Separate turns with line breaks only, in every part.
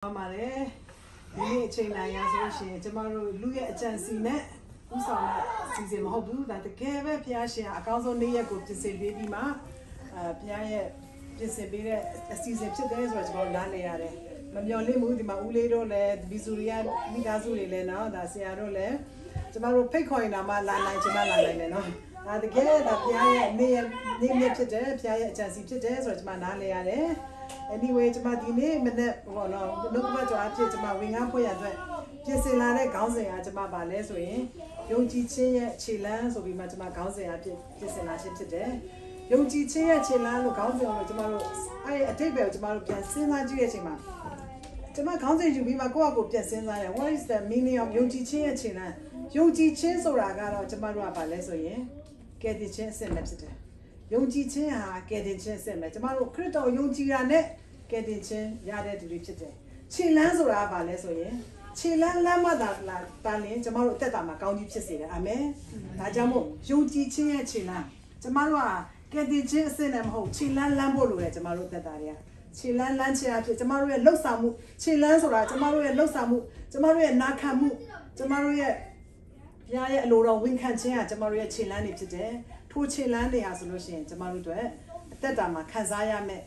Amare, the chain I associate tomorrow, Louis Chancine, who's on season Hobu, that the Keva Piacia, a council near go to say baby ma, Pia, just a bit a season today was going down there. Mammy moved my Uledo led, Bizuria, Midazuli Lena, that's the Arole. Tomorrow, Pecoin, a man like Jamala. The girl that Pia name it today, Pia Chancy today, so it's my Nale. Anyway, to my name, and that one, look at our to my wing up with just a lot of council at my ballet's way. Young teacher, Chilan, so we met my council at just a lot today. Young teacher, Chilan, look out tomorrow. I take back tomorrow, can send that to my council, you be my go just send that. What is the meaning of young teacher, Chilan? Young teacher, so I got out tomorrow ballet's way. Get the chance and message. Young teacher, get the chance and met tomorrow. Critical young teacher, get the chance, yada to reach it. Chilans or Abalas, Chilan Lama that Tallinn, tomorrow Tetama County Chessy, Amen. Najamo, young teacher, Chilan. Tomorrow, get the chance and I'm home. Chilan Lambo, tomorrow Tetaria. Chilan Lancha, tomorrow Losamu, Chilans or tomorrow Losamu, tomorrow Nakamu, tomorrow Yaya Lora Wincan, tomorrow Chilani today. Two Chilani has solution tomorrow to it. Tetama, Kazaya me,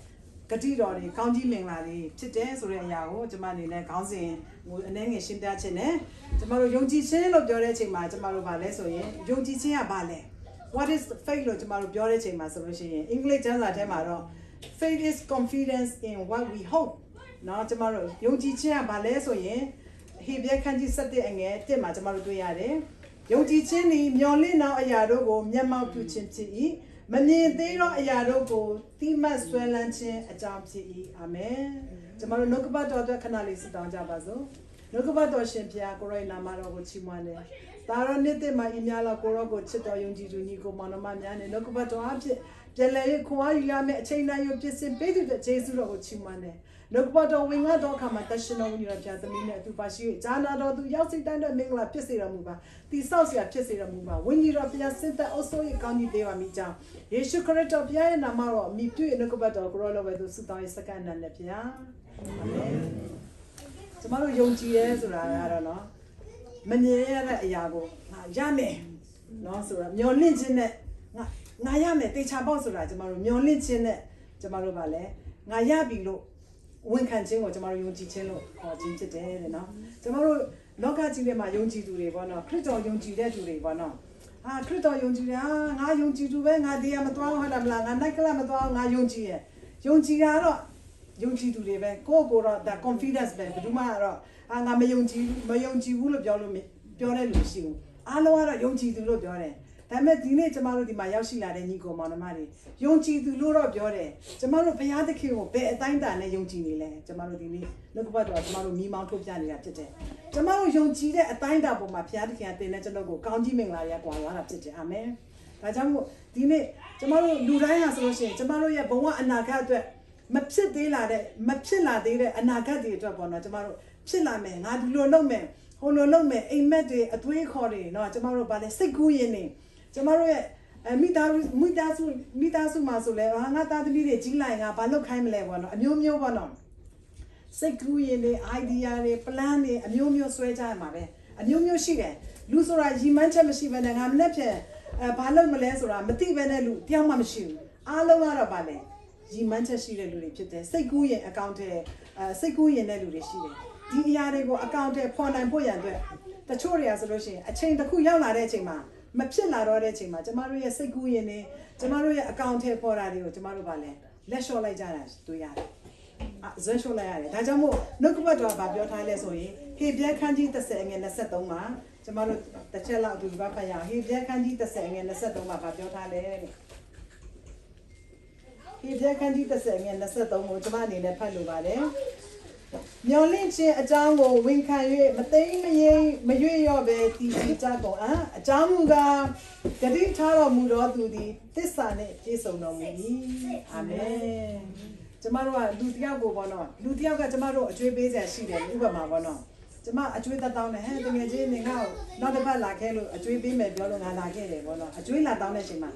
Katidori, County Mingladi, today, so Yao, Jamani, Council, and then is Shindachene. Tomorrow, young teacher of Doreching, my tomorrow ballet, so young teacher ballet. What is the failure tomorrow, Doreching, my solution? English and Latemaro. Faith is confidence in what we hope. Now, tomorrow, young teacher ballet, so he be a country Saturday and get Tim, tomorrow to Yade. Young teacher, Yoli now a yadogo, Yama Puchin tea. Many they don't a yadogo, Timas Swellanche, a jump tea. Amen. Tomorrow, look about other canalis down Jabazo. Look about Oshimpia, Corona Maro, Chimane. Tara Nete, my Inyala Korogo, Chito, Yunji, Nico, Monoman, and look about object. Jelay, Kuayame, China, you just invaded the Jesu of Chimane. Look about a wing out or come at the Shino, you have just a minute to pursue Jana or to Yasi Danda Mingla Pissira Muba. The South Pissira Muba. When you have Center also you can't deva Mija. You should correct up Yaya Namaro, me too, and look about a roll over the Sudan second and the Pia. Tomorrow, young years or I don't know. Maniera Yago, Jame, no, so your lynch in it. Nayame, they chabosura tomorrow, your lynch in it, tomorrow ballet. Nayabilo. When can sing or tomorrow you teach or teach it, no? Tomorrow, no catching my young to the one, Crito young to the one. Ah, Crito young to I young to do when I dear Matwan, and Nakalamatan, I young to young Giaro, young to the go that confidence bed, Dumaro, and I'm a young G. of your Lucy. I know what a young G to look your I met the tomorrow the Mayashila and Nico Monomari. Young G to lure up your day. Tomorrow Payataki, pay a time than a young Gini. Tomorrow the look about what tomorrow me Mount Jani at today. Tomorrow young G a time up on my Piataki at the Natural County Mingla at today. Amen. Rajamo Dine tomorrow Luraya Association. Tomorrow ya Boa and Nakata Mapsit de la Mapsilla de and Nakati drop on tomorrow. Chilla men, I do no man. Holome, a medley, a twin cordy, no tomorrow, but a sick guinea. Tomorrow, Mitasu Masule, Hangata the Jilanga, Palo Kaimle one, a new one. Sequin, idea, plan, a new sweater, Mare, a new shigger. Lusora, Jimancha machine, and I'm left here. Palo Malesora, Mati Venelu, Tiama machine. Alo Arabale. Jimancha shire lulipite, Sequin account, Sequin Neludishire. Diarego account upon and Poyan. The Choria solution, a chain the Kuyala Rechima. Mapsilla Rechima, Tamaria Seguine, Tamaria account here for radio, Tomorrow Valley. Let's show like Janas, do ya. Zensho Lay, Tajamo, look about your Thailand, he bear candy the saying and the Setoma, tomorrow the Chella to Vapaya, he bear candy the saying and the Setoma about your Thailand. He bear candy the saying and the Setoma, Tamani, the Paluvale. Your lynch a jango, wing can you, but they may your bed, the jago, a janga, the big tower mudo to the this son is so no me. Amen. Tomorrow, Lutiago bono, Lutiaga tomorrow, a tree base as she did, Ubama bono. Tomorrow, a tree that down a hand and a jane out, not about like hello, a tree beam at Yolo and like it, a tree like down a shima.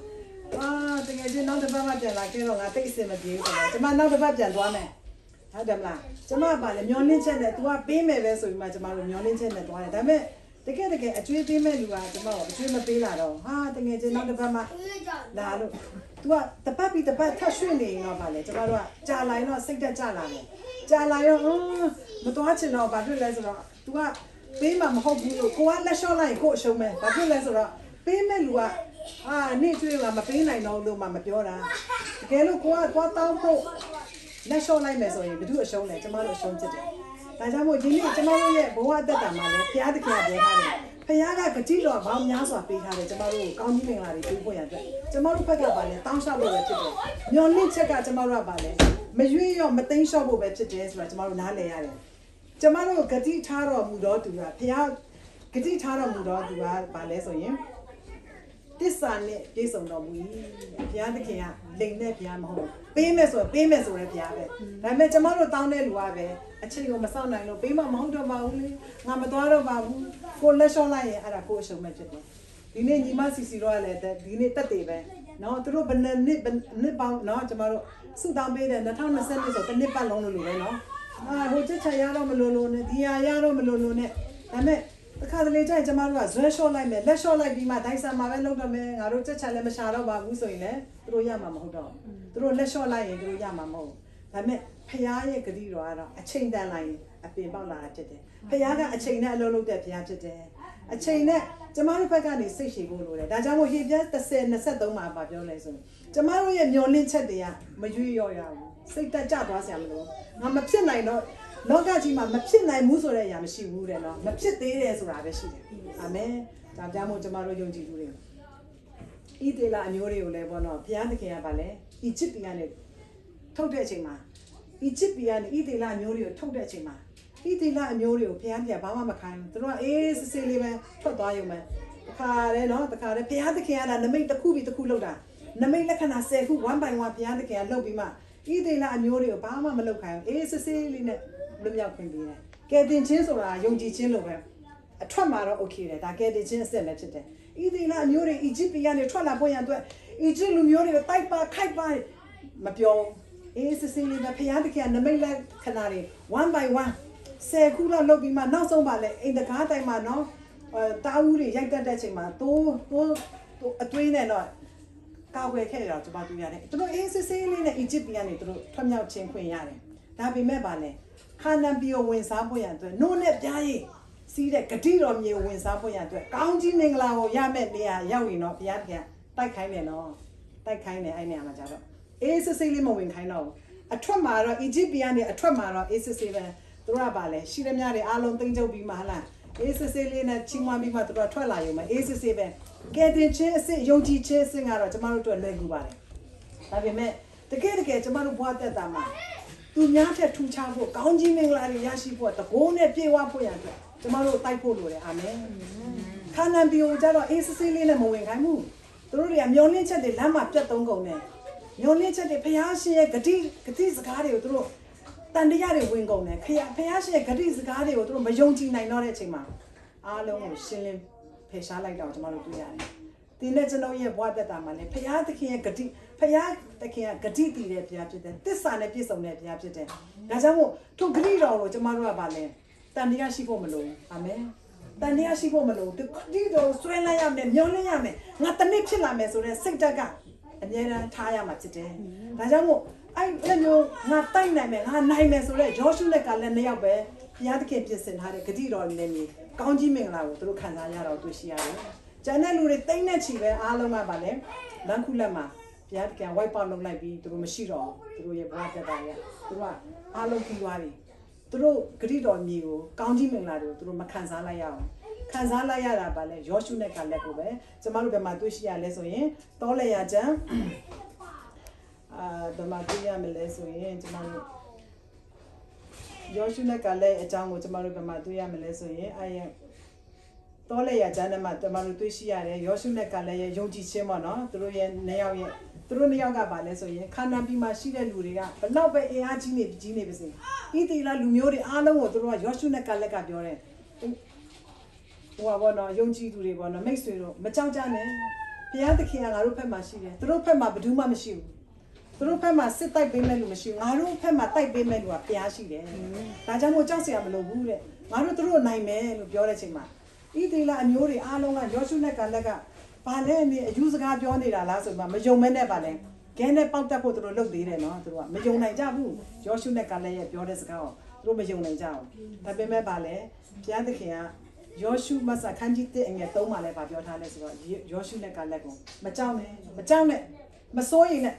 Ah, the not about like hello, I take him a deal. Tomorrow, not about that one. ဟုတ်တယ်မလားကျမပါလေမျောလင်းချက်နဲ့ तू ကပေးမယ်ပဲဆိုပြီးမှကျမတို့မျောလင်းချက်နဲ့သွားတယ်ဒါပေမဲ့တကယ်အကျွေးပေးမဲ့လူကကျမတို့အကျွေးမပေးလာတော့ဟာတကယ်ချင်းနောက်တစ်ပတ်မှလာလို့ तू ကတပတ်ပြီးတပတ်ထပ်ရွှေ့နေရင်တော့ပါလေကျမတို့ကကြာလာရင်တော့စိတ်တက်ကြလာတယ်ကြာလာရောမသွားချင်တော့ဘာဖြစ်လဲဆိုတော့ तू ကပေးမှာမဟုတ်ဘူးလို့ကိုကလက်လျှော့လိုက်ရင်ကိုအရှုံးပဲဘာဖြစ်လဲဆိုတော့ပေးမဲ့လူကနေ့ကျွေးကမပေးနိုင်တော့လို့မှမပြောတာတကယ်လို့ကိုကသွားတောင်းဖို့လက်လျှော့လိုက်မယ်ဆိုရင်ဘယ်သူအရှုံးလဲကျမတို့အရှုံးဖြစ်တယ်ဒါကြောင့်မို့ဒီနေ့ကျမတို့ရဲ့ဘဝအသက်တာမှာလည်းဘုရားသခင်ကပြောထားတယ်ဘုရားကဂတိတော်ဘောင်းများစွာပေးထားတယ်ကျမတို့ကိုကောင်းကြီးမင်္ဂလာတွေပေးဖို့ရတဲ့ကျမတို့ဘက်ကပါလဲတောင်းလျှောက်လို့ပဲဖြစ်တယ်မျော်လင့်ချက်ကကျမတို့ကပါလဲမရွေ့ရောမသိမ်းလျှောက်ဖို့ပဲဖြစ်တယ်ဆိုတာကျမတို့နားလည်ရတယ်ကျမတို့ဂတိထားတော်မူတော်သူကဘုရားဂတိထားတော်မူတော်သူကပါလဲဆိုရင်တစ္ဆာနဲ့ပြေဆုံးတော်မူ၏ဘုရားသခင်ကလိန်နဲ့ဘုရားမဟုတ်ပေးမယ်ဆိုပေးမယ်ဆိုတဲ့ဘုရားပဲဒါပေမဲ့ကျမတို့တောင်းတဲ့လူကပဲအချိန်ကိုမစောင့်နိုင်လို့ပေးမမဟုတ်တော့ပါဘူးလေငါမသွားတော့ပါဘူးကိုလက်လျှော့လိုက်ရင်အဲ့ဒါကိုအရှုံးမဲ့ဖြစ်တယ်ဒီနေ့ညီမစီစီတော့လည်းဒီနေ့တက်တယ်ပဲเนาะသူတို့ဘယ်နှစ်ပေါင်းเนาะကျမတို့စုတောင်းပေးတယ်2020ဆိုတစ်နှစ်ပတ်လုံးလို့ပဲเนาะဟိုချက်ချရတော့မလို့နဲ့ဒီဟာရတော့မလို့နဲ့ဒါပေမဲ့အခါတလေကျရင်ကျမတို့ကဇွဲလျှော့လိုက်မယ်လက်လျှော့လိုက်ပြီးမှဒိုင်ဆန်မှာပဲလုပ်တော့မယ်ငါတို့ချက်ချလည်းမရှာတော့ပါဘူးဆိုရင်လည်းသူတို့ရမှာမဟုတ်တော့သူတို့လက်လျှော့လိုက်ရင်သူတို့ရမှာမဟုတ်ဒါပေမဲ့ဖခင်ရဲ့ဂတိတော်ကတော့အချိန်တန်လိုက်ရင်အပင်ပေါက်လာတာဖြစ်တယ်ဖခင်ကအချိန်နဲ့အလုံးလုံးတဲ့ဖခင်ဖြစ်တယ်အချိန်နဲ့ကျမတို့ဘက်ကနေစိတ်ရှည်ဖို့လိုတယ်ဒါကြောင့်မို့ဟေပြတ်30-23မှာပြောလဲဆိုကျမတို့ရဲ့မျောလင့်ချက်တွေကမရွေ့ရော့ရဘူးစိတ်တက်ကြသွားစရာမလိုငါမဖြစ်နိုင်တော့လောကကြီးမှာမဖြစ်နိုင်ဘူးဆိုတဲ့အရာမရှိဘူးတဲ့နော်မဖြစ်သေးတယ်ဆိုတာပဲရှိတယ်အာမင်ဒါကြောင့်မို့ကျမတို့ယုံကြည်သူတွေဣသေလအမျိုးတွေကိုလည်းပေါ့နော်ဘုရားသခင်ကပါလေအီဂျစ်ပြည်ကနေထုတ်တဲ့အချိန်မှာအီဂျစ်ပြည်ကနေဣသေလအမျိုးတွေကိုထုတ်တဲ့အချိန်မှာဣသေလအမျိုးတွေကိုဘုရားပြန်ဘာမှမခိုင်းဘူးသူတို့ကအေးစစ်စစ်လေးပဲထွက်သွားရုံပဲတခါတည်းနော်တခါတည်းဘုရားသခင်ကနမိတ်တစ်ခုပြီးတစ်ခုလောက်တာနမိတ်လက္ခဏာ10ခု1 by 1ဘုရားသခင်ကလှုပ်ပြီးမှဣသေလအမျိုးတွေကိုဘာမှမလုပ်ခိုင်းဘူးအေးစစ်စစ်လေးနဲ့လွတ်မြောက်ခွင့်ပေးတယ်ကယ်တင်ခြင်းဆိုတာယုံကြည်ခြင်းလို့ပဲအထွက်မှာတော့ okay တယ်ဒါကယ်တင်ခြင်းအစစ်လည်းဖြစ်တယ်ဣသေလအမျိုးတွေအီဂျစ်ပြည်ကနေထွက်လာဖို့ရန်အတွက်အီဂျစ်လူမျိုးတွေကိုတိုက်ပါခိုက်ပါမပြောအေးစစ်စစ်လေးပဲဘုရားသခင်ကနမိတ်လက္ခဏာတွေ1 by 1 10ခုလောက်လုပ်ပြီးမှနောက်ဆုံးပါလဲအိမ်တကားတိုင်းမှာနော်တားဦးတွေရိုက်တက်တဲ့အချိန်မှာတိုးအသွေးနဲ့တော့ကောက်ွယ်ခဲ့တယ်တော့ကျွန်မတွေ့ရတယ်သူတို့အေးစစ်စစ်လေးနဲ့အီဂျစ်ပြည်ကနေသူတို့ထွက်မြောက်ခြင်းခွင့်ရတယ်ဒါပေမဲ့ပါလဲခါနန်ပြည်ကိုဝင်စားဖို့ရန်အတွက်နိုးနဲ့ပြားရည်စီးတဲ့ဂတိတော်မြေကိုဝင်စားဖို့ရန်အတွက်ကောင်းကြီးမင်္ဂလာကိုရမဲ့နေရာရောက်ရင်တော့ဘုရားကတိုက်ခိုင်းတယ်နော်တိုက်ခိုင်းတယ်အဲ့နေရာမှာကြတော့အေးစစ်စစ်လေးမဝင်ခိုင်းတော့ဘူးအထွက်မှာတော့အီဂျစ်ပြည်ကနေအထွက်မှာတော့အေးစစ်စစ်ပဲသူတို့ကပါလဲရှိသမျှတွေအားလုံးသိမ့်ချုပ်ပြီးမှဟလားအေးစစ်စစ်လေးနဲ့ချင်းမွမ်းပြီးမှသူတို့ထွက်လာရုံပဲအေးစစ်စစ်ပဲကဲတင်ချင်းအစ်ယုံကြည်ခြင်းအစ်ကတော့ကျမတို့တို့လွယ်ကူပါတယ်ဒါပေမဲ့တကယ်ကျမတို့ဘဝတက်တာမှာသူများထက်ထူးခြားဖို့ကောင်းကြီးမင်္ဂလာတွေရရှိဖို့တကိုးနဲ့ပြေဝဖို့ရအတွက်ကျမတို့တိုက်ဖို့လိုတယ်အာမင်ခါနန်ပြည်ကိုကြတော့အေးစစ်စစ်လေးနဲ့မဝင်ခိုင်းဘူးသူတို့တွေကမျောလင့်ချက်တွေလမ်းမှာပြတ်သုံးကုန်တယ်မျောလင့်ချက်တွေဖျားရှင်ရဲ့ဂတိစကားတွေကိုသူတို့တန်တရားတွေဝင်ကုန်တယ်ဖျားရှင်ရဲ့ဂတိစကားတွေကိုသူတို့မယုံကြည်နိုင်တော့တဲ့အချိန်မှာအားလုံးကိုရှင်းလင်းဖယ်ရှားလိုက်တော့ကျမတို့တွေ့ရတယ်ဒီနေ့ကျွန်တော်ရဲ့ဘဝတက်တာမှာလည်းဖျားသခင်ရဲ့ဂတိဖျားသခင်ကဂတိတည်တဲ့ဘုရားဖြစ်တယ်တစ္ဆာနဲ့ပြည့်စုံတဲ့ဘုရားဖြစ်တယ်ဒါကြောင့်မို့သူဂတိတော်ကိုကျမတို့ကပါလဲတန်တရားရှိဖို့မလိုဘူးအာမင်တန်တရားရှိဖို့မလိုဘူးသူဂတိတော်ဆွဲလိုက်ရမယ်မျောလင့်ရမယ်ငါတနေ့ဖြစ်လာမယ်ဆိုတဲ့စိတ်ဓာတ်ကအမြဲတမ်းထားရမှာဖြစ်တယ်ဒါကြောင့်မို့အဲ့လိုငါတိုက်နိုင်မယ်ငါနိုင်မယ်ဆိုတဲ့ယောရှုနဲ့ကလည်းနှစ်ယောက်ပဲဘုရားသခင်ပြင်ဆင်ထားတဲ့ဂတိတော်နဲ့မြေကောင်းကြီးမင်္ဂလာကိုသူတို့ခံစားရတော့တွေ့ရှိရတယ်ကျန်တဲ့လူတွေတိတ်နဲ့ချီပဲအားလုံးကပါလဲလမ်းခုလက်မှာဘုရားက wipe out လုပ်လိုက်ပြီးသူတို့မရှိတော့ဘူးသူတို့ရဲ့ဘဝတက်တာရသူတို့ကအားလုံးပြီးသွားပြီသူတို့ဂတိတော်မြေကိုကောင်းကြီးမင်္ဂလာတွေကိုသူတို့မခံစားလိုက်ရအောင်ခံစားလိုက်ရတာပါလဲယောရှုနဲ့ကလက်ကိုပဲကျမတို့ဘယ်မှာတွေ့ရှိရလဲဆိုရင်တောလေယာကျမ်းဘယ်မှာတွေ့ရမလဲဆိုရင်ကျမတို့ယောရှုနဲ့ကလက်အကြောင်းကိုကျမတို့ဘယ်မှာတွေ့ရမလဲဆိုရင်တောလေယာကျမ်းမှာကျမတို့တွေ့ရှိရတယ်ယောရှုနဲ့ကလည်းယုံကြည်ခြင်းပေါ့နော်သူတို့ရဲ့နှစ်ယောက်ကပါလဲဆိုရင်ခါနန်ပြည်မှာရှိတဲ့လူတွေကဘလောက်ပဲအင်အားကြီးနေပါစေဣသီလလူမျိုးတွေအားလုံးကိုသူတို့ကယောရှုနဲ့ကလက်ကပြောတယ်ဟိုပါပေါ့နော်ယုံကြည်သူတွေပေါ့နော်မိတ်ဆွေတို့မကြောက်ကြနဲ့ဘုရားသခင်ကငါတို့ဘက်မှာရှိတယ်သူတို့ဘက်မှာဘယ်သူမှမရှိဘူး သူတို့ဖက်မှာစစ်တိုက်ပေးမဲ့လူမရှိဘူးငါတို့ဖက်မှာတိုက်ပေးမဲ့လူကဖျားရှိတယ်ဒါကြောင့်မို့ကြောက်စရာမလိုဘူးတဲ့ငါတို့သူတို့နိုင်မယ်လို့ပြောတဲ့ချိန်မှာဣသရေလအမျိုးတွေအားလုံးကယောရှုနဲ့ကာလက်ကဘာလဲနေအယူစကားပြောနေတာလားဆိုမှမယုံမဲနဲ့ပါလဲခဲနဲ့ပေါက်တက်ဖို့သူတို့လုပ်သေးတယ်နော်သူတို့ကမယုံနိုင်ကြဘူးယောရှုနဲ့ကာလက်ရဲ့ပြောတဲ့စကားကိုသူတို့မယုံနိုင်ကြဘူးဒါပေမဲ့ပါလဲဘုရားသခင်ကယောရှုမဆာခန်းကြီးတဲ့အငယ်3မှာလည်းဗာပြောထားလဲဆိုတော့ယောရှုနဲ့ကာလက်ကိုမကြောက်နဲ့မစိုးရိမ်နဲ့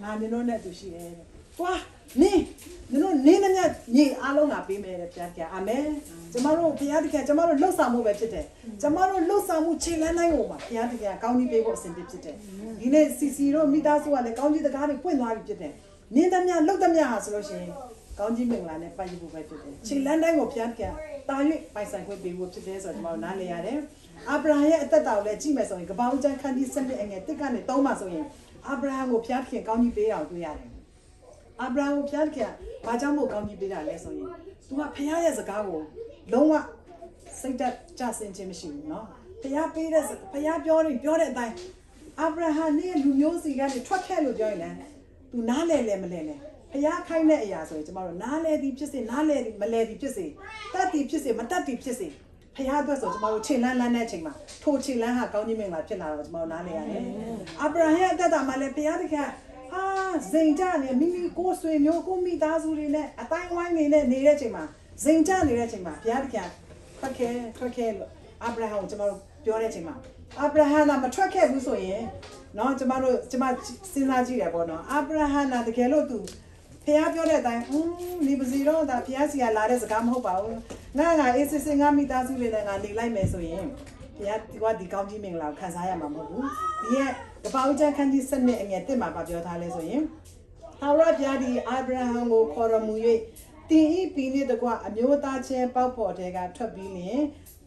ငါနင်တို့နဲ့သူရှိတယ်သွားနင်တို့နင်းနေညေအားလုံးကပေးမယ်တဲ့ဘုရားသခင်အာမင်ကျမတို့ဘုရားသခင်ကျမတို့လှုပ်ဆောင်မှုပဲဖြစ်တယ်ကျမတို့လှုပ်ဆောင်မှုခြေလမ်းတိုင်းကိုပါဘုရားသခင်ကကောင်းကြီးပေးဖို့အစဉ်ဖြစ်တယ်ဒီနေ့စီစီတို့မိသားစုကလည်းကောင်းကြီးတကားတွေပွင့်သွားပြီဖြစ်တယ်နင်းသမျှလှုပ်သမျှဟာဆိုလို့ရှိရင်ကောင်းကြီးမင်္ဂလာနဲ့ပတ်ရဖို့ပဲဖြစ်တယ်ခြေလမ်းတိုင်းကိုဘုရားသခင်တာ၍ပိုင်ဆိုင်ခွင့်ပေးဖို့ဖြစ်တယ်ဆိုတော့ကျမတို့နားလည်ရတယ်အာဗြဟံရဲ့အသက်တာကိုလည်းကြည့်မယ်ဆိုရင်ကပ္ပဦးကျမ်းခန်းကြီး7အငယ်1ကနေ3မှာဆိုရင်အာဗြဟံကိုဘုရားသခင်ကောင်းကြီးပေးတာကိုတွေ့ရတယ်အာဗြဟံကိုဘုရားသခင်ဘာကြောင့်မို့ကောင်းကြီးပေးတာလဲဆိုရင်သူကဘုရားရဲ့စကားကိုလုံးဝစိတ်သက်ကြဆင်ခြင်းမရှိဘူးเนาะဘုရားပေးတဲ့ဘုရားပြောတဲ့အတိုင်းအာဗြဟံနဲ့လူမျိုးစီကနေထွက်ခဲ့လို့ပြောရင်လည်းသူနားလဲလဲမလဲလဲဘုရားခိုင်းတဲ့အရာဆိုရင်ကျမတို့နားလဲသည်ဖြစ်စေနားလဲသည်မလဲသည်ဖြစ်စေတတ်သည်ဖြစ်စေမတတ်သည်ဖြစ်စေဘုရားအတွက်ဆိုကျမတို့ခြေလန်းတဲ့အချိန်မှာထိုခြေလန်းဟာကောင်းကြီးမင်္ဂလာဖြစ်လာတော့ကျမတို့နားလဲရတယ်အာဗြဟံရဲ့အသက်တာမှာလည်းဘုရားသခင်ဇိမ်ကြနေမိမိကိုယ်ဆွေမျိုးကိုမိသားစုတွေနဲ့အတိုင်းဝိုင်းနေနေတဲ့ချိန်မှာဇိမ်ကြနေတဲ့ချိန်မှာဘုရားသခင်ထွက်ခဲ့လို့အာဗြဟံကိုကျွန်တော်တို့ပြောတဲ့ချိန်မှာအာဗြဟံကမထွက်ခဲ့ဘူးဆိုရင်เนาะကျွန်မစဉ်းစားကြည့်ရပေါ့เนาะအာဗြဟံကတကယ်လို့သူဘုရားပြောတဲ့အတိုင်းနေပါစီတော့ဒါဘုရားစီကလာတဲ့စကားမဟုတ်ပါဘူးငါအေးစစ်စစ်ငါမိသားစုတွေနဲ့ငါနေလိုက်မယ်ဆိုရင်ဘုရားဒီကောင်းကြီးမင်္ဂလာကိုခံစားရမှာမဟုတ်ဘူးဒီရဲ့ကပ္ပဦးကျမ်းခန်းကြီး7အငယ်1မှာပြောထားလဲဆိုရင်ထာဝရဘုရားဒီအာဗြဟံကိုခေါ်တော်မူ၍တင်ဤပီနှင့်တကွအမျိုးသားချင်းပေါက်ဖော်တဲ့ကထွက်ပြီးလျင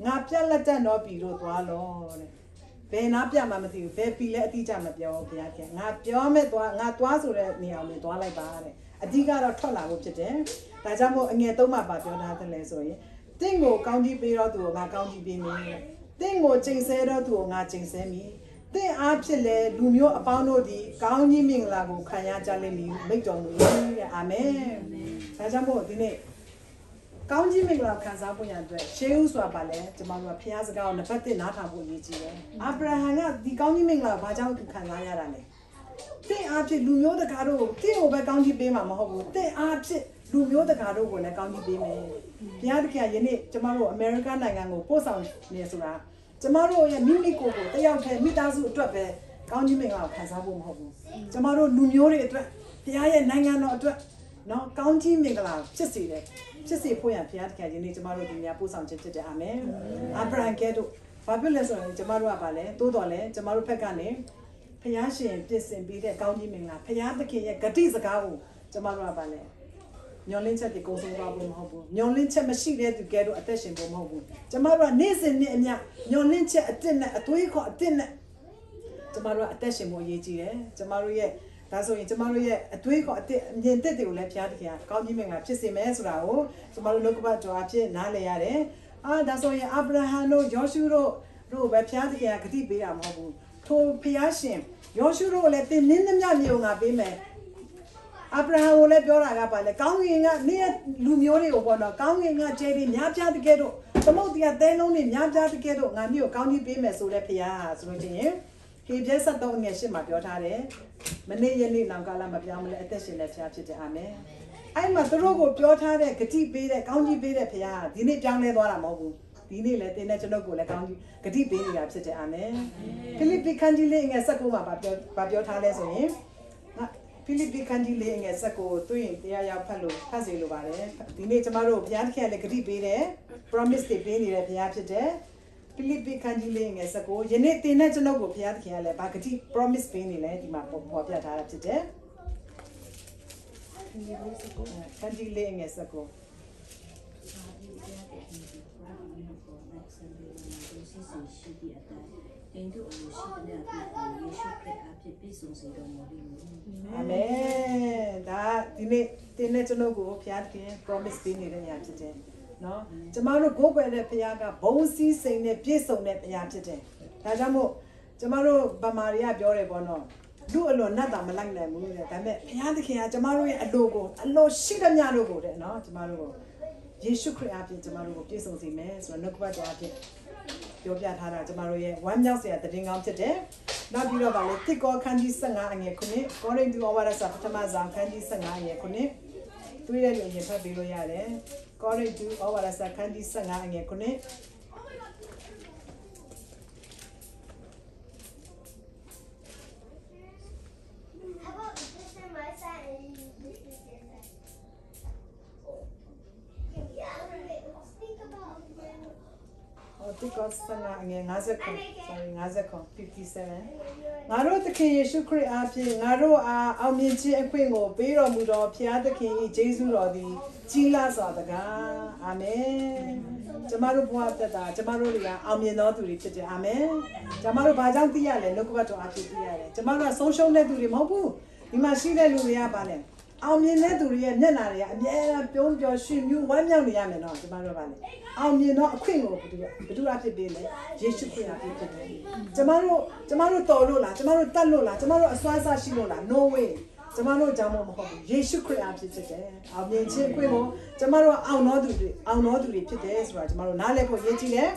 ်ငါပြက်လက်တတ်တော်ပြီလို့သွားလို့တဲ့ဘယ်နာပြမှမသိဘူးဘယ်ပီလဲအတိအကျမပြောဘုရားခင်ငါပြောမဲ့သွားငါသွားဆိုတဲ့နေရာကိုသွားလိုက်ပါတဲ့အဓိကတော့ထွက်လာဖို့ဖြစ်တယ်ဒါကြောင့်မို့အငယ်3မှာပြောထားတယ်လဲဆိုရင်တင့်ကိုကောင်းကြီးပေးတော့သူကိုငါကောင်းကြီးပေးမယ်တင့်ကိုချိန်ဆတော့သူကိုငါချိန်ဆမည်တင့်အားဖြစ်လေလူမျိုးအပေါင်းတို့ဒီကောင်းကြီးမင်္ဂလာကိုခံရကြလိမ့်မည်မိန့်တော်မူ၏တဲ့အာမင်ဒါကြောင့်မို့ဒီနေ့ကောင်းကြီးမင်္ဂလာခံစားဖို့ရတဲ့ရှေးဥစွာပါလဲကျွန်တော်တို့ဖျားစကားကိုနှစ်ပတ်နားထောင်ဖို့ရည်ကြီးတယ်အာဗြဟံကဒီကောင်းကြီးမင်္ဂလာဘာကြောင့်ခံစားရတာလဲတင့်အားဖြစ်လူမျိုးတကာတို့တင့်ကိုပဲကောင်းကြီးပေးမှာမဟုတ်ဘူးတင့်အားဖြစ်လူမျိုးတကာတို့ကိုလည်းကောင်းကြီးပေးမယ်ဘုရားသခင်ယနေ့ကျွန်တော်တို့အမေရိကန်နိုင်ငံကိုပို့ဆောင်နေဆိုတာကျမတို့ရဲ့မိမိကိုယ်ကိုတယောက်တည်းမိသားစုအတွက်ပဲကောင်းကြီးမင်္ဂလာကိုခံစားဖို့မဟုတ်ဘူးကျမတို့လူမျိုးတွေအတွက်ဘုရားရဲ့နိုင်ငံတော်အတွက်เนาะကောင်းကြီးမင်္ဂလာဖြစ်စေတယ်ဖြစ်စေဖို့ရဘုရားသခင်ယနေ့ကျမတို့ဒီညပို့ဆောင်ခြင်းဖြစ်တယ်အာမင်အာဗြဟံကဲ့သို့ဘာဖြစ်လဲဆိုရင်ကျမတို့ကပါလဲတိုးတော်လဲကျမတို့ဘက်ကနေဘုရားရှင်ပြင်ဆင်ပေးတဲ့ကောင်းကြီးမင်္ဂလာဘုရားသခင်ရဲ့ဂတိစကားကိုကျမတို့ကပါလဲညော်လင်းချက်တွေကိုဆုံးသွားဖို့မဟုတ်ဘူးညော်လင်းချက်မရှိတဲ့သူကဲတော့အသက်ရှင်ဖို့မဟုတ်ဘူးကျမတို့ကနေ့စဉ်နေ့အမျှညော်လင်းချက်အစ်နဲ့အသွေးခေါ်အစ်နဲ့ကျမတို့ကအသက်ရှင်ဖို့ရည်ကြီးတယ်ကျမတို့ရဲ့ဒါဆိုရင်ကျမတို့ရဲ့အသွေးခေါ်အစ်အမြင်တက်တွေကိုလည်းဘုရားသခင်ကကောင်းကြီးမင်္ဂလာဖြစ်စေမယ်ဆိုတာကိုကျမတို့လောကပတ်တော်အဖြစ်နားလည်ရတယ်ဒါဆိုရင်အာဗြဟံတို့ယောရှုတို့ပဲဘုရားသခင်ကဂတိပေးတာမဟုတ်ဘူးထိုဘုရားရှင်ယောရှုတို့လည်းတင်နင်းသမျှမျိုးငါပေးမယ်အာဗြဟံကိုလည်းပြောတာကပါလေကောင်းကင်ကနေ့လူမျိုးတွေကိုပေါ့နော်ကောင်းကင်ကကျဲပြီးများပြားတကယ်တော့သမုတ်တရားသဲလုံးတွေများပြားတကယ်တော့ငါမျိုးကိုကောင်းကြီးပေးမယ်ဆိုတဲ့ဘုရားဆိုလို့ချင်းဟေပြဲ73ငယ်8မှာပြောထားတယ်မနေ့ယနေ့နောင်ကာလမပြောင်းမလဲအသက်ရှင်တဲ့ဘုရားဖြစ်တယ်အာမင်အဲ့မှာသူတို့ကိုပြောထားတဲ့ဂတိပေးတဲ့ကောင်းကြီးပေးတဲ့ဘုရားဒီနေ့ပြောင်းလဲသွားတာမဟုတ်ဘူးဒီနေ့လည်းတင်းတဲ့ကျွန်တော်ကိုလည်းကောင်းကြီးဂတိပေးနေတာဖြစ်တယ်အာမင်ဖိလိပ္ပိခန်းကြီးလေးငယ်19မှာပြောထားလဲဆိုရင်ဖိလိပ္ပိခန်းကြီးလေးငယ်19ကိုတွေ့ရင်တရားရောက်ဖတ်စေလိုပါတယ်ဒီနေ့ကျမတို့ဘုရားသခင်လည်းဂတိပေးတယ် promise တွေပေးနေတဲ့ဘုရားဖြစ်တယ်ဖိလိပ္ပိခန်းကြီးလေးငယ်19ယနေ့တင်းတဲ့ကျွန်တော်ကိုဘုရားသခင်ကလည်းဗာဂတိ promise ပေးနေလဲဒီမှာပေါ်ပြထားတာဖြစ်တယ်ခန်းကြီးလေးငယ်19တင်တို့အလိုရှိတဲ့အတွက်ယေရှုခရစ်အဖြစ်ပြည့်စုံစေတော်မူလိမ့်မယ်။အာမင်။ဒါဒီနေ့တင်တဲ့ကျွန်တော်ကိုဘုရားသခင် promise ပေးနေတဲ့ညဖြစ်တယ်။နော်။ကျမတို့ကိုယ်ွယ်တဲ့ဘုရားကဘုံစည်းစိမ်နဲ့ပြည့်စုံတဲ့ဘုရားဖြစ်တယ်။ဒါကြောင့်မို့ကျမတို့ဗမာတွေကပြောတယ်ပေါ့နော်။ လူအလိုနတ်တာမလိုက်နိုင်ဘူးတဲ့ဒါပေမဲ့ဘုရားသခင်ကကျမတို့ရဲ့အလိုကိုအလိုရှိသမျှတို့ကိုတဲ့နော်ကျမတို့ကိုယေရှုခရစ်အပြင်ကျမတို့ကိုပြည့်စုံစေမယ်ဆိုတော့နှုတ်ကပတ်တော်အပြင်ပြောပြထားတာကျမတို့ရဲ့ဝမ်းမြောက်စရာတည်ငောင်းဖြစ်တယ်နောက်ပြီးတော့ဗာလေတစ်ကောခန်းကြီး15အငယ်9ကောရိန္သုဩဝါဒစာပထမဆောင်ခန်းကြီး15အငယ်9တွေ့တဲ့လူအရင်ဖတ်ပြီးလို့ရတယ်ကောရိန္သုဩဝါဒစာခန်းကြီး15အငယ်9ဒီကောစနာငယ်50ခု sorry 50ခု57ငါတို့သခင်ယေရှုခရစ်အားဖြင့်ငါတို့အားအောင်မြင်ခြင်းအခွင့်ကိုပေးတော်မူသောဘုရားသခင်၏ယေရှုတော်သည်ကြီးလာစွာတကားအာမင်ကျမတို့ဘဝတက်တာကျမတို့တွေကအောင်မြင်သောသူတွေဖြစ်တယ်အာမင်ကျမတို့ဘာကြောင့်သိရလဲနှုတ်ကပတ်တော်အားဖြင့်သိရတယ်ကျမတို့ကဆုံးရှုံးတဲ့သူတွေမဟုတ်ဘူးဒီမှာရှိတဲ့လူတွေကပါလဲအောင်မြင်တဲ့သူတွေရဲ့မျက်နှာတွေကအမြဲတမ်းပြုံးပျော်ရွှင်မြူးဝမ်းမြောက်နေရမယ်နော်ကျမတို့ပါလေအောင်မြင်တော့အခွင့်ကိုဘယ်သူအဖြစ်ပေးလဲယေရှုခရစ်အဖြစ်ဖြစ်တယ်ကျမတို့တော်လို့လားကျမတို့တတ်လို့လားကျမတို့အစွမ်းစားရှိလို့လား no way ကျမတို့ကြောင့်မဟုတ်ဘူးယေရှုခရစ်အဖြစ်ဖြစ်တယ်အောင်မြင်ခြင်းအခွင့်ကိုကျမတို့အောင်တော်သူတွေဖြစ်တယ်ဆိုတာကျမတို့နားလည်ဖို့ရည်ကြီးတယ်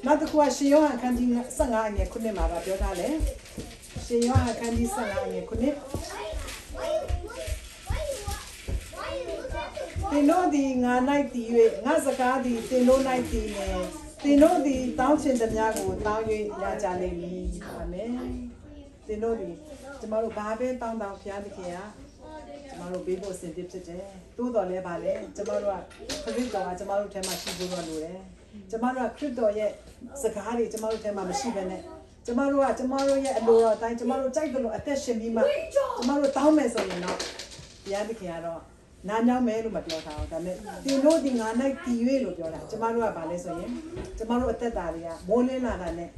နောက်တစ်ခုကရှင်ယောဟန်ခန်းကြီး15အငယ်9မှာပြောထားတယ်ရှင်ယောဟန်ခန်းကြီး15အငယ်9သင်တို့သည်ငါ၌တည်၍ငါစကားသည်သင်တို့၌တည်နေသင်တို့သည်တောင်းချင်သမျှကိုတောင်း၍ရကြလိမ့်မည်အာမင်သင်တို့သည်ကျမတို့ဘာပဲတောင်းဘုရားသခင်ကကျမတို့ပေးဖို့စင်တစ်ဖြစ်တယ်တိုးတော်လဲပါလေကျမတို့ကခရစ်တော်ကကျမတို့ထဲမှာရှိဖို့တော့လိုတယ်ကျမတို့ကခရစ်တော်ရဲ့စကားတွေကျမတို့ထဲမှာမရှိဘဲနဲ့ကျမတို့ရဲ့အလိုတော်အတိုင်းကျမတို့ကြိုက်တယ်လို့အသက်ရှင်ပြီးမှကျမတို့တောင်းမယ်ဆိုရင်တော့ဘုရားသခင်ကတော့နားညောင်းမယ်လို့မပြောထားဘူးဒါပေမဲ့သင်တို့ဒီငါ၌တည်၍လို့ပြောတာကျမတို့ကဗာလဲဆိုရင်ကျမတို့အသက်တာတွေကမိုးလင်းလာတာနဲ့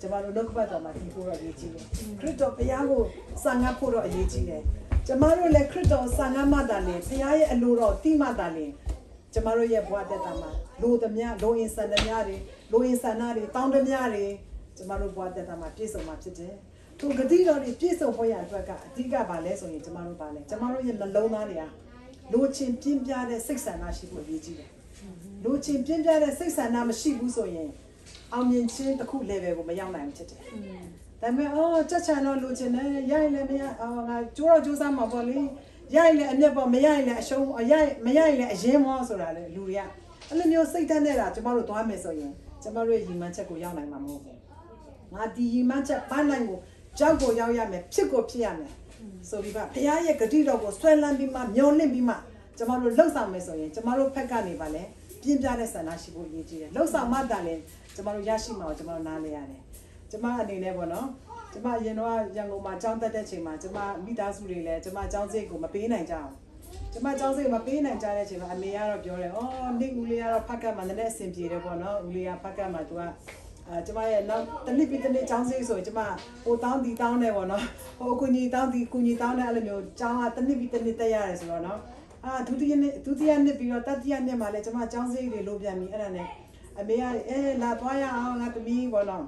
ကျမတို့နှုတ်ကပတ်တော်မှာတည်ဖို့တော့အရေးကြီးတယ်ခရစ်တော်ဘုရားကိုစာငတ်ဖို့တော့အရေးကြီးတယ်ကျမတို့လည်းခရစ်တော်စာငတ်မှတာလေဘုရားရဲ့အလိုတော်တိမှတာလေကျမတို့ရဲ့ဘဝတက်တာမှာလိုသမျှလိုအင်ဆန္ဒများတွေလိုအင်ဆန္ဒတွေတောင်းတမျှတွေကျမတို့ဘဝတက်တာမှာပြည့်စုံမှာဖြစ်တယ်သူဂတိတော်တွေပြည့်စုံဖို့ရအတွက်ကအဓိကဗာလဲဆိုရင်ကျမတို့ဗာလဲကျမတို့ရဲ့နှလုံးသားတွေကလိုချင်ပြင်းပြတဲ့စိတ်ဆန္ဒရှိဖို့ရည်ကြီးတယ်။လိုချင်ပြင်းပြတဲ့စိတ်ဆန္ဒမရှိဘူးဆိုရင်အောင်မြင်ခြင်းတစ်ခု level ကိုမရောက်နိုင်ဘူးဖြစ်တယ်။ဒါပေမဲ့ကြက်ချန်တော့လိုချင်တယ်။ရိုက်လည်းမရငါကြိုးစားမှာပေါ့လေ။ရိုက်လည်းအမျက်ပေါ့မရိုက်လည်းအရှုံးမရိုက်လည်းအရင်မောဆိုတာလေလူတွေကအဲ့လိုမျိုးစိတ်ဓာတ်နဲ့တာကျမတို့သွားမယ်ဆိုရင်ကျမတို့ရဲ့ရည်မှန်းချက်ကိုရောက်နိုင်မှာမဟုတ်ဘူး။ငါဒီရည်မှန်းချက်ပန်းနိုင်ကိုကြောက်ကိုရောက်ရမယ်ဖြစ်ကိုဖြစ်ရမယ်ဆိုပြီးဘုရားရဲ့ဂတိတော်ကိုဆွဲလန်းပြီးမှမျောလင့်ပြီးမှကျမတို့လှုပ်ဆောင်မယ်ဆိုရင်ကျမတို့ဖက်ကနေပါလဲပြင်းပြတဲ့ဆန္ဒရှိဖို့အရေးကြီးတယ်လှုပ်ဆောင်မှတန်လည်းကျမတို့ရရှိမှာကိုကျမတို့နားလဲရတယ်ကျမအနေနဲ့ပေါ့နော်ကျမအရင်တော့ရန်ကုန်မှာကျောင်းတက်တဲ့ချိန်မှာကျမမိသားစုတွေလည်းကျမကျောင်းစိတ်ကိုမပေးနိုင်ကြအောင်ကျမကျောင်းစိတ်မပေးနိုင်ကြတဲ့ချိန်မှာအမေကတော့ပြောတယ်နေဦးလေးကတော့ဖက်ကမှလည်းအဆင်ပြေတယ်ပေါ့နော်ဦးလေးကဖက်ကမှသူကကျမရဲ့နောက်တစ်နှစ်ပြီးတစ်နှစ်ကျောင်းစိတ်ဆိုရင်ကျမဟိုတောင်းဒီတောင်းနေပေါ့နော်ဟိုကူညီတောင်းဒီကူညီတောင်းတဲ့အဲ့လိုမျိုးကျောင်းကတစ်နှစ်ပြီးတစ်နှစ်တက်ရတယ်ဆိုတော့နော်ဒုတိယနှစ်ပြီးတော့တတိယနှစ်မှာလည်းကျမကျောင်းစိတ်တွေလိုပြန်ပြီအဲ့ဒါနဲ့အမေကလာသွားရအောင်ငါသမီးပေါ့နော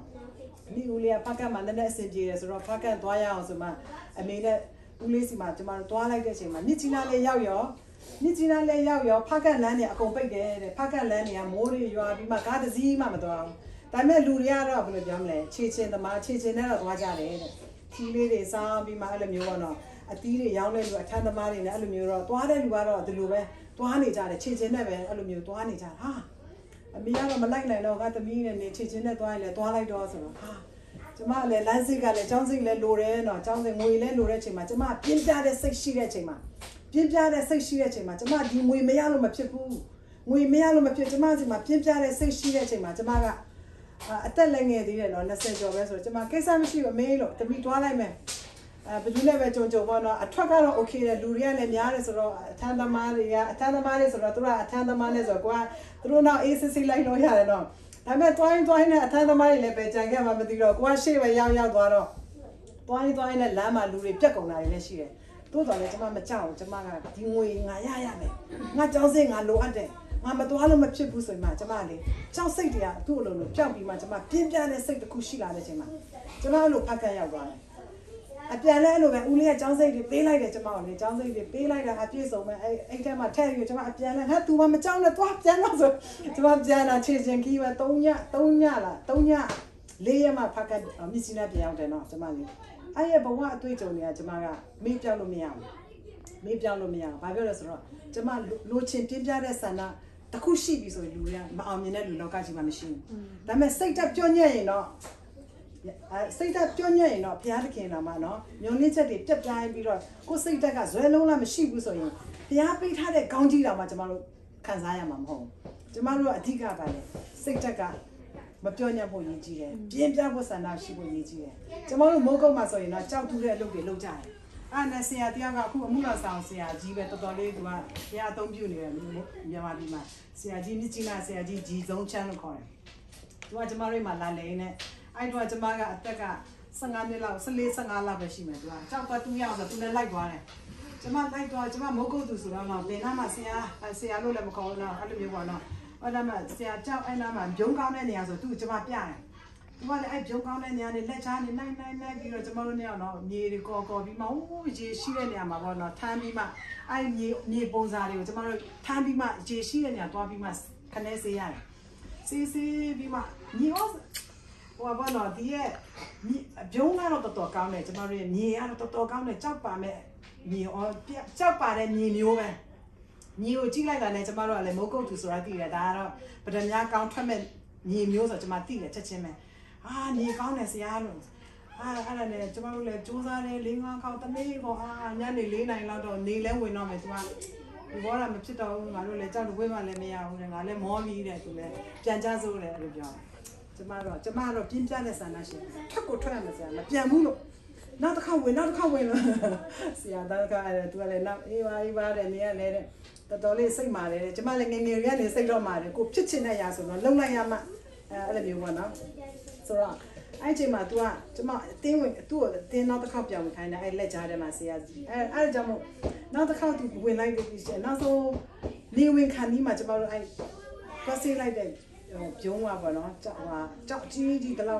်မိဦးလေးကဖက်ကမှလည်းအဆင်ပြေတယ်ဆိုတော့ဖက်ကသွားရအောင်ဆိုမှအမေနဲ့ဦးလေးစီမှာကျမတို့သွားလိုက်တဲ့အချိန်မှာမြစ်ကြီးနားလေးရောက်ရောဖက်ကလမ်းတွေအကုန်ပိတ်တယ်တဲ့ဖက်ကလမ်းတွေကမိုးတွေရွာပြီးမှကားတစ်စီးမှမသွားဘူးဒါပေမဲ့လူတွေကတော့ဘယ်လိုပြောမလဲခြေချင်းနဲ့တော့သွားကြတယ်တဲ့ခီးလေးတွေစားပြီးမှအဲ့လိုမျိုးပေါ့နော်အသီးတွေရောင်းတဲ့လူအထမ်းသမားတွေနဲ့အဲ့လိုမျိုးတော့သွားတဲ့လူကတော့ဒီလိုပဲသွားနေကြတယ်ခြေချင်းနဲ့ပဲအဲ့လိုမျိုးသွားနေကြတာဟာအမေကတော့မလိုက်နိုင်တော့ကသမီးနဲ့နေခြေချင်းနဲ့သွားရင်လည်းသွားလိုက်တော့ဆိုတော့ဟာကျမလည်းလမ်းစိတ်ကလည်းကျောင်းစိတ်လည်းလိုတယ်နော်ကျောင်းစိတ်ငွေလည်းလိုတဲ့အချိန်မှာကျမပြင်းပြတဲ့စိတ်ရှိတဲ့အချိန်မှာကျမဒီငွေမရလို့မဖြစ်ဘူးငွေမရလို့မဖြစ်ကျမစီမှာပြင်းပြတဲ့စိတ်ရှိတဲ့အချိန်မှာကျမကအသက်လည်းငယ်သေးတယ်နော်20ကျော်ပဲဆိုတော့ကျမကိစ္စမရှိဘူးအမေလို့တမီသွားလိုက်မယ်ဘယ်သူနဲ့ပဲကြုံပေါ့နော်အထွက်ကတော့ okay တယ်လူတွေကလည်းများတယ်ဆိုတော့အထမ်းသမားတွေဆိုတော့သူကအထမ်းသမားနဲ့ဆိုတော့သူတို့နောက်အေးစစ်လိုက်လို့ရတယ်နော်ဒါပေမဲ့တွိုင်းနဲ့အထမ်းသမားတွေလည်းပဲကြံခဲ့မှမသိတော့ကိုကရှေ့ပဲရောက်သွားတော့တွိုင်းနဲ့လမ်းမှာလူတွေပြက်ကုန်တာတွေလည်းရှိတယ်တိုးတော်လည်းကျမမကြောက်ဘူးကျမကဒီငွေငါရမယ်ငါကျောင်းစိတ်ငါလိုအပ်တယ်ငါမသွားလို့မဖြစ်ဘူးဆိုရင်မှကျမလေကြောက်စိတ်တွေကသူ့အလိုလိုကြောက်ပြီးမှကျမပြင်းပြတဲ့စိတ်တစ်ခုရှိလာတဲ့ချိန်မှာကျမအဲ့လိုဖက်ကရောက်သွားတယ် အပြန်လဲလို့ပဲဦးလေးကចောင်းစိတ်တွေပေးလိုက်တယ်ကျမတို့လေចောင်းစိတ်တွေပေးလိုက်တာအပြည့်စုံပဲအဲ့ထဲမှာထည့်ပြီးကျမအပြန်လဲဟာ तू မကြောက်နဲ့သွားပြန်တော့ဆိုကျမပြန်လာချေချင်းကြီးပဲ3ညလား3ည4ရက်မှဖက်ကမြစ်စီနဲ့ပြန်ရောက်တယ်နော်ကျမလေးအဲ့ရဲ့ဘဝအတွေ့အကြုံတွေကကျမကမေ့ပြောက်လို့မရဘူးမေ့ပြောက်လို့မရဘူးဘာပြောလဲဆိုတော့ကျမလိုချင်ပြင်းပြတဲ့ဆန္ဒတခုရှိပြီဆိုရင်လူတွေကမအောင်မြင်တဲ့လူလောကကြီးမှာမရှိဘူးဒါပေမဲ့စိတ်တက်ပြောညက်ရင်တော့စိတ်တက်ပြောညက်ရင်တော့ဘုရားသခင်လာမှာနော်ညုံနှင်းချက်တွေပြက်ပြိုင်းပြီးတော့ကိုယ်စိတ်တက်ကဇွဲလုံးလားမရှိဘူးဆိုရင်ဘုရားပေးထားတဲ့ကောင်းကြီးတော်မှာကျမတို့ခံစားရမှာမဟုတ်ဘူးကျမတို့ကအဓိကပါလေစိတ်တက်ကမပြောညက်ဖို့ရည်ကြီးတယ်ပြင်းပြဖို့ဆန္ဒရှိဖို့ရည်ကြီးတယ်ကျမတို့မိုးကုတ်မှာဆိုရင်တော့ကြောက်တူတဲ့အလုပ်တွေလုပ်ကြတယ်အဲ့နဲ့ဆရာတယောက်ကအခုအမှုတော်ဆောင်ဆရာကြီးပဲတော်တော်လေးသူကဘုရားအသုံးပြုနေတယ်မြန်မာပြည်မှာဆရာကြီးမြစ်ကြီးနာဆရာကြီးကြီးဆုံးချမ်းလို့ခေါ်တယ်သူကကျမတို့မှာလာလေနဲ့အဲ့တော့ကျမကအသက်က15နှစ်လောက်14-15လောက်ပဲရှိမယ်သူကကြောက်တော့သူရအောင်ဆိုသူလည်းလိုက်သွားတယ်ကျမလိုက်သွားကျမမိုးကုတ်သူဆိုတော့ဘယ်နားမှာဆရာလို့လည်းမခေါ်ဘူးနော်အဲ့လိုမျိုးပေါ့နော်အဲ့ဒါမှဆရာကြောက်အဲ့နားမှာဂျုံကောင်းတဲ့နေရာဆိုသူကျမပြတယ်သူကလည်းအဲ့ဂျုံကောင်းတဲ့နေရာနဲ့လက်ချားနဲ့နိုင်ပြီးတော့ကျမတို့နေအောင်တော့မြေတွေကောပြီးမှရေရှိတဲ့နေရာမှာပေါ့နော်ထမ်းပြီးမှအဲ့မြေပုံစံတွေကိုကျမတို့ထမ်းပြီးမှရေရှိတဲ့နေရာသွားပြီးမှခနဲ့ဆေးရတယ်ဆေးပြီးမှမြေရောဟိုဘာလို့ဒီရဲ့ဂျုံကတော့တော်တော်ကောင်းတယ်ကျမတို့ရဲ့မြေကတော့တော်တော်ကောင်းတယ်ကြောက်ပါမဲ့မြေရောကြောက်ပါတဲ့မြေမျိုးပဲမြေကိုကြည့်လိုက်တာနဲ့ကျမတို့ကလည်းမိုးကုတ်သူဆိုတာသိတယ်ဒါကတော့ဗဒမြားကောင်းထွက်မဲ့မြေမျိုးဆိုကျမသိတယ်ချက်ချင်းပဲမြေကောင်းတယ်ဆရာလို့အဲ့ဒါနဲ့ကျမတို့လည်းစူးစမ်းတယ်4-5ခေါက်တနေ့ကိုညနေ4နိုင်လောက်တော့နေလဲဝင်တော့မယ်သူကဒီဘောကမဖြစ်တော့ဘူးငါတို့လည်းကြောက်လို့ဝေးမှလည်းမရဘူးတဲ့ငါလည်းမောပြီးတယ်သူလည်းပြန်ကြစိုးတယ်အဲ့လိုပြောကျမတော့ပြင်းပြတဲ့ဆန္ဒရှိထွက်ကိုထွက်ရမှာဆရာမပြန်ဘူးလို့နောက်တစ်ခေါက်ဝင်လို့ဆရာသားကအဲ့သူကလည်းနောက်အေးပါတဲ့နေရလေတဲ့တော်တော်လေးစိတ်မာတယ်ကျမလည်းငယ်ရနေစိတ်တော့မာတယ်ကိုဖြစ်ချင်တဲ့ຢာဆိုတော့လုံလိုက်ရမှအဲ့လိုမျိုးပေါ့နော်ဆိုတော့အဲ့ချိန်မှာ तू ကကျမအတင်းဝင်သူ့ကိုအတင်းနောက်တစ်ခေါက်ပြောင်းခိုင်းတယ်အဲ့လက်ကြားထဲမှာဆရာကြီးအဲ့ဒါကြောင့်မို့နောက်တစ်ခေါက် तू ဝင်လိုက်ပြီးရှင်နောက်ဆုံးနေဝင်ခံပြီးမှကျမတို့အဲ့ပတ်စီလိုက်တဲ့ဂျုံးပါပေါ့နော်ကြောက်ကြီးတော့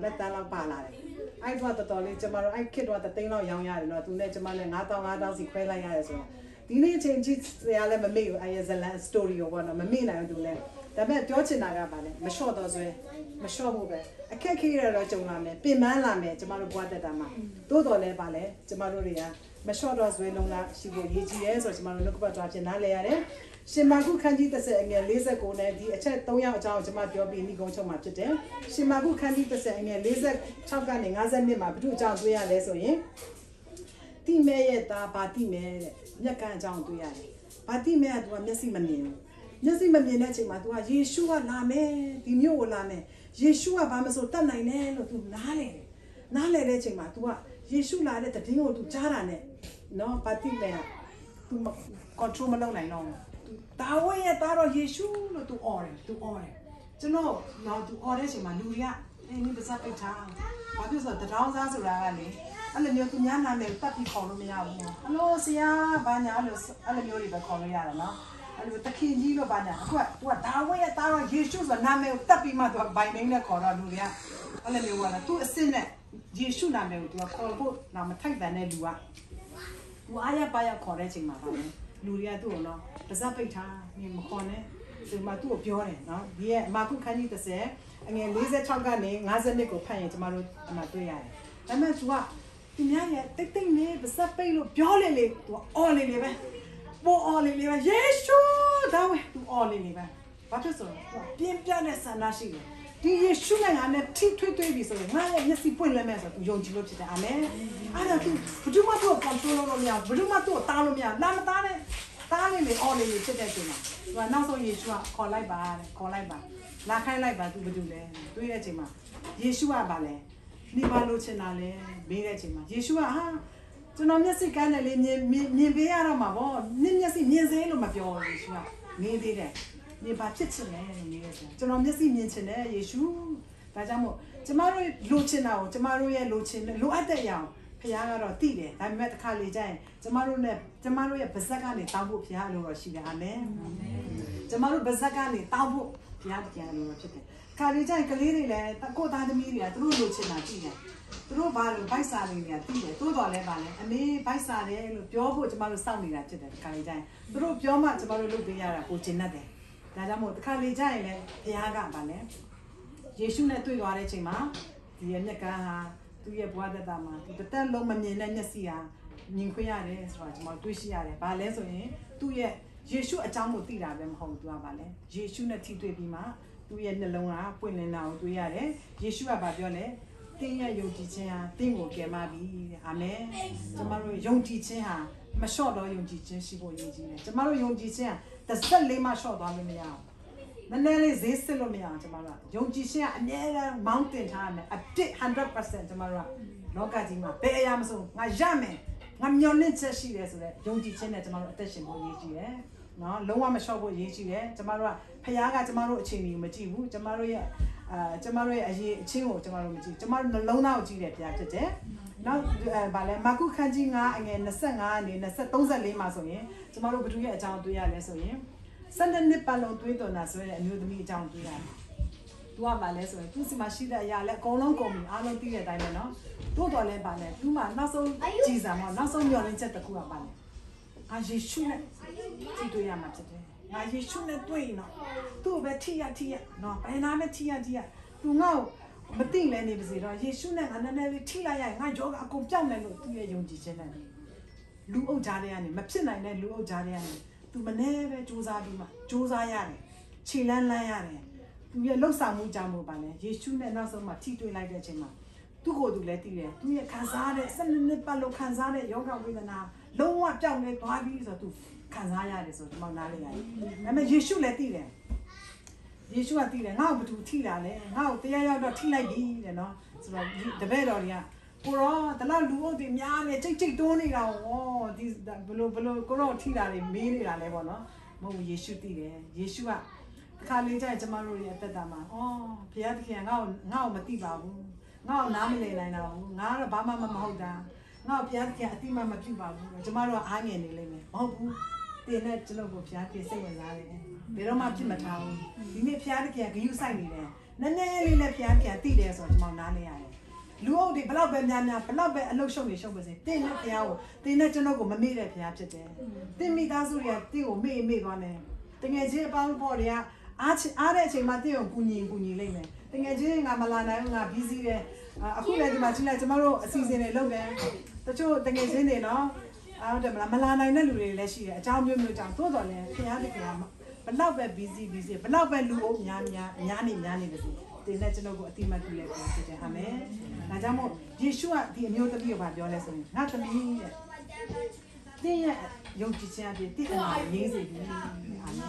လက်တန်းလောက်ပါလာတယ်အဲ့တော့တော်တော်လေးကျမတို့အဲ့ခစ်တော့3သိန်းလောက်ရောင်းရတယ်နော်သူနဲ့ကျမနဲ့9000စီခွဲလိုက်ရတယ်ဆိုတော့ဒီနေ့ချိန်ကြီးဆရာလည်းမမေ့ဘူးအဲ့ရဇလန်စတိုရီကိုပေါ့နော်မမေ့နိုင်ဘူးသူလည်းဒါပေမဲ့ပြောချင်တာကပါလေမလျှော့တော့ဆွဲမလျှော့ဘူးပဲအခက်ခဲရတော့ကြုံလာမယ်ပြင်ပန်းလာမယ်ကျမတို့ဘွားတက်တာမှာတိုးတော်လဲပါလေကျမတို့တွေကမလျှော့တော့ဆွဲလုံးလားရှိဖို့ရည်ကြီးရဲဆိုတော့ကျမတို့လောက်ကပတ်သွားပြင်နားလဲရတယ်ရှင်မာကုခန်းကြီး30အငယ်49နဲ့ဒီအချက်3ယောက်အကြောင်းကိုကျမပြောပြီးဤကုန်းချုပ်မှာဖြစ်တယ်ရှင်မာကုခန်းကြီး30အငယ်46ကနေ52မှာဘု து အကြောင်းတွေ့ရလဲဆိုရင်တိမဲရဲ့သားဗာတိမဲတဲ့မြက်ကန်းအကြောင်းတွေ့ရတယ်ဗာတိမဲကသူကမျက်စိမမြင်ဘူးမျက်စိမမြင်တဲ့အချိန်မှာ तू ကယေရှုကလာမယ်ဒီမြို့ကိုလာမယ်ယေရှုကဘာမဆိုတတ်နိုင်တယ်လို့ तू နားလေတဲ့အချိန်မှာ तू ကယေရှုလာတဲ့တည်င်းကို तू ကြားတာနဲ့နော်ဗာတိမဲက तू control မလုပ်နိုင်တော့ဒါဝိရဲ့သားတော်ယေရှုလို့ तू အော်တယ်ကျွန်တော်တော့ तू အော်တဲ့အချိန်မှာလူတွေကအေးနင်းပါစပိတ်ထားဘာဖြစ်ဆိုတော့တောင်းစားဆိုတာကလေအဲ့လိုမျိုးသူများနာမည်တတ်ပြီးခေါ်လို့မရဘူးဟလိုဆရာဘာညာလို့အဲ့လိုမျိုးတွေပဲခေါ်လို့ရတယ်နော်အဲ့လိုတခင်ကြီးလို့ဘာညာအခုက तू ကဒါဝိရဲ့သားတော်ယေရှုဆိုနာမည်ကိုတတ်ပြီးမှ तू ဘိုင်မင်းနဲ့ခေါ်တော့လူတွေကအဲ့လိုမျိုးကလည်း तू အစ်စ်နဲ့ယေရှုနာမည်ကို तू ခေါ်ဖို့နာမထိုက်တဲ့လူက तू အားရပါရခေါ်တဲ့အချိန်မှာပါလေလူတွေကသူ့ကိုနော်ပါဇက်ပိတ်ထားနေမခေါ်နဲ့ဒီမှာသူ့ကိုပြောတယ်နော်ဒီရဲ့မာကုခန်းကြီး30အငယ်46ကနေ52ကိုဖတ်ရင်ကျမတို့ဒီမှာတွေ့ရတယ်ဒါပေမဲ့ तू ကသူများရဲ့တိတ်နေပါဇက်ပိတ်လို့ပြောလေ तू အော်လေပဲပေါ်အော်လေပဲယေရှုဒါဝဲ तू အော်လေပဲဘာဖြစ်ဆိုတော့ तू ပြင်းပြတဲ့ဆန္ဒရှိတယ်ဒီယေရှုနဲ့ငါနဲ့ထိထွေးပြီဆိုရင်ငါရဲ့မျက်စိပွင့်လဲမဲ့ဆိုတော့ तू ယုံကြည်လို့ဖြစ်တယ်အာမင်အဲ့ဒါ तू ဘယ်သူမှ तू ကို control လုပ်လို့မရဘူးဘယ်သူမှ तू ကိုတားလို့မရလာမတားနဲ့တားလေးအော်လေးဖြစ်တဲ့အချိန်မှာ तू ကနောက်ဆုံးယေရှုကခေါ်လိုက်ပါလာခိုင်းလိုက်ပါ तू ဘယ်သူလဲတွေးတဲ့အချိန်မှာယေရှုကပါလဲနေပါလို့ချင်တာလဲမေးတဲ့အချိန်မှာယေရှုကကျွန်တော်မျက်စိကန်းတယ်လေမြင်ပေးရတော့မှာဗောနင့်မျက်စိမြင်စေလို့မပြောဘူးယေရှုကမင်းသေးတယ်နေပါဖြစ်ချင်တယ်လို့မေးတယ်ကျွန်တော်မျက်စိမြင်ချင်တယ်ယေရှုဒါကြောင့်မို့ကျမတို့လိုချင်တာကိုကျမတို့ရဲ့လိုချင်လိုအပ်တဲ့အရာဖခင်ကတော့သိတယ်ဒါပေမဲ့တစ်ခါလေကျရင်ကျမတို့ရဲ့ဗဇက်ကနေတောင်းဖို့ဖခင်လိုတော့ရှိတယ်အာမင်ကျမတို့ဗဇက်ကနေတောင်းဖို့ဖ ဘုရားတရားလိုပဲဖြစ်တယ်ခါလေးကျရင်ကလေးတွေလည်းကိုသားသမီးတွေကသူတို့လိုချင်တာကြည့်တယ်သူတို့ဘာလို့ဗိုက်စာတွေကတည်တယ်တိုးတော်လဲပါလဲအမေဗိုက်စာတယ်လို့ပြောဖို့ကျမတို့စောင့်နေတာဖြစ်တယ်ခါလေးကျရင်သူတို့ပြောမှကျမတို့လုပ်ပေးရတာကိုကျင်တတ်တယ်ဒါကြောင့်မို့ခါလေးကျရင်လည်းဘုရားကပါလဲယေရှုနဲ့တွေ့သွားတဲ့အချိန်မှာဒီရဲ့မျက်ကန်းဟာသူ့ရဲ့ဘဝတတမှာဒီတစ်သက်လုံးမမြင်တဲ့မျက်စိဟာမြင်ခွင့်ရတယ်ဆိုတာကျွန်တော်တွေ့ရှိရတယ်။ဘာလဲဆိုရင်သူ့ရဲ့ယေရှုအကြောင်းကိုသိတာပဲမဟုတ်ဘူးသူကပါလဲ။ယေရှုနဲ့ထိတွေ့ပြီးမှသူ့ရဲ့နှလုံးကပွင့်လင်းတာကိုတွေ့ရတယ်။ယေရှုကဘာပြောလဲ။တင်းရဲ့ယုံကြည်ခြင်းဟာတင်းကိုကယ်မပြီတဲ့။အာမင်။ကျွန်တော်တို့ယုံကြည်ခြင်းဟာမလျှော့တော့ယုံကြည်ခြင်းရှိဖို့ရည်ကြီးတယ်။ကျွန်တော်တို့ယုံကြည်ခြင်းဟာတစ်ဆက်လေးမှလျှော့သွားလို့မရဘူး။နည်းနည်းလေးဈေးစစ်လို့မရအောင်ကျွန်တော်တို့ယုံကြည်ခြင်းကအမြဲတမ်း mountain ထားရမယ်အပြည့် 100% ကျွန်တော်တို့လောကကြီးမှာဘယ်အရာမဆိုငါရမယ်ငါမျောလင့်ချက်ရှိတယ်ဆိုတော့ယုံကြည်ခြင်းနဲ့ကျွန်တော်တို့အသက်ရှင်ဖို့ရည်ကြီးတယ်နော်လုံးဝမလျှော့ဖို့ရည်ကြီးတယ်ကျွန်တော်တို့ကဖခင်ကကျွန်တော်တို့အခြေအနေကိုမကြည့်ဘူးကျွန်တော်တို့ရဲ့ကျွန်တော်တို့ရဲ့အရေးအချင်းကိုကျွန်တော်တို့မကြည့်ကျွန်တော်တို့နှလုံးသားကိုကြည့်တယ်ဘုရားဖြစ်တယ်နောက်ဗာလဲမာကုခန်းကြီး9အငယ်25အနေ34မှာဆိုရင်ကျွန်တော်တို့ဘသူရဲ့အကြောင်းတွေ့ရလဲဆိုရင်12နှစ်ပတ်လုံးတွေးတော်နာဆိုတဲ့အမျိုးသမီးအကြောင်းတွေ့ရတယ်သူကပါလဲဆိုရင်သူစီမှာရှိတဲ့အရာလဲအကုန်လုံးကုန်ပြီအားလုံးသိတဲ့အတိုင်းပဲเนาะတို့တော်လဲပါလဲသူမှနောက်ဆုံးကြည်စံမှာနောက်ဆုံးမျှော်လင့်ချက်တစ်ခုကပါလဲအာယေရှုနဲ့ကြည့်တွေ့ရမှာဖြစ်တယ်ငါယေရှုနဲ့တွေ့ရင်တော့သူ့ပဲထိရเนาะဘယ်နာမဲ့ထိရသူငါ့ကိုမသိလဲနေပါစေတော့ယေရှုနဲ့ငါနည်းနည်းလေးထိလိုက်ရရင်ငါယောဂအကုန်ပြောင်းတယ်လို့သူ့ရဲ့ယုံကြည်ခြင်းနဲ့လူအုပ်ကြားထဲကနေမဖြစ်နိုင်တဲ့လူအုပ်ကြားထဲကနေသူမနေပဲစူးစမ်းပြီးမှစူးစမ်းရတယ်ခြေလန်းရတယ်သူရဲ့လှုပ်ဆောင်မှုကြောင့်မို့ပါလဲယေရှုနဲ့နောက်ဆုံးမှထိတွေ့လိုက်တဲ့အချိန်မှာသူ့ကိုယ်သူလည်းသိတယ်သူရဲ့ခံစားတဲ့12နှစ်ပတ်လုံးခံစားတဲ့ယောဂဝေဒနာလုံးဝပြောင်းလဲသွားပြီဆိုတော့သူခံစားရတယ်ဆိုတော့နားလေရတယ်ဒါပေမဲ့ယေရှုလည်းသိတယ်ယေရှုကသိတယ်ငါ့ကိုဘယ်သူထိတာလဲငါ့ကိုတရားရောက်တော့ထိလိုက်ပြီတဲ့နော်ဆိုတော့တပည့်တော်တွေကကိုရောတလောက်လူအုပ်တွေများနေကြိတ်တိုးနေတာဟောဒီဘလို့ကိုရောထိတာတွေမေးနေတာလဲပေါ့နော်မဟုတ်ဘူးယေရှုသိတယ်ယေရှုကခါလေးကျရင်ကျမတို့ရဲ့အသက်တာမှာအော်ဘုရားသခင်ငါ့ကိုမသိပါဘူးငါ့ကိုနားမလည်နိုင်တာဘူးငါကတော့ဘာမှမဟုတ်တာငါ့ကိုဘုရားသခင်အတိမမပြုပါဘူးကျမတို့ကအားငယ်နေလိမ့်မယ်မဟုတ်ဘူးတင်နဲ့ကျွန်တော်ကိုဘုရားသခင်စိတ်ဝင်စားတယ်ဘယ်တော့မှဖြစ်မထားဘူးဒီနေ့ဘုရားသခင်ဂရုစိုက်နေတယ်နည်းနည်းလေးနဲ့ဘုရားသခင်သိတယ်ဆိုတော့ကျွန်တော်နားလည်ရတယ်လူအုပ်တွေဘလောက်ပဲများဘလောက်ပဲအလုရှုံနေရှုံပါစေတင်းနဲ့ဘုရားကိုတင်းနဲ့ကျွန်တော်ကိုမမေ့တဲ့ဘုရားဖြစ်တယ်တင်းမိသားစုတွေကတင်းကိုမေ့သွားတယ်တကယ်ချင်းအပေါင်းပေါ်တွေကအားတဲ့အချိန်မှာတင်းကိုကူညီလိမ့်မယ်တကယ်ချင်းငါမလာနိုင်ဘူးငါ busy တယ်အခုလည်းဒီမှာချင်းလိုက်ကျမတို့အစီအစဉ်တွေလုပ်တယ်တချို့တကယ်ချင်းတွေနော်ဟုတ်တယ်မလားမလာနိုင်တဲ့လူတွေလည်းရှိတယ်အကြောင်းမျိုးကြောင့်သို့တော်လည်းဘုရားသခင်ကဘလောက်ပဲ busy ဘလောက်ပဲလူအုပ်များနေပါစေတင်းနဲ့ကျွန်တော်ကိုအတိမတ်ပြုလိုက်ပြန်ဖြစ်တယ်အာမင်ဒါကြောင့်မို့ယေရှုကဒီအမျိုးသမီးကိုပြောလဲဆိုရင်ငါသမီးတဲ့တင်းရဲ့ယုံကြည်ခြင်းအပြင်တင့်အနာရေးစေပြီအာမင်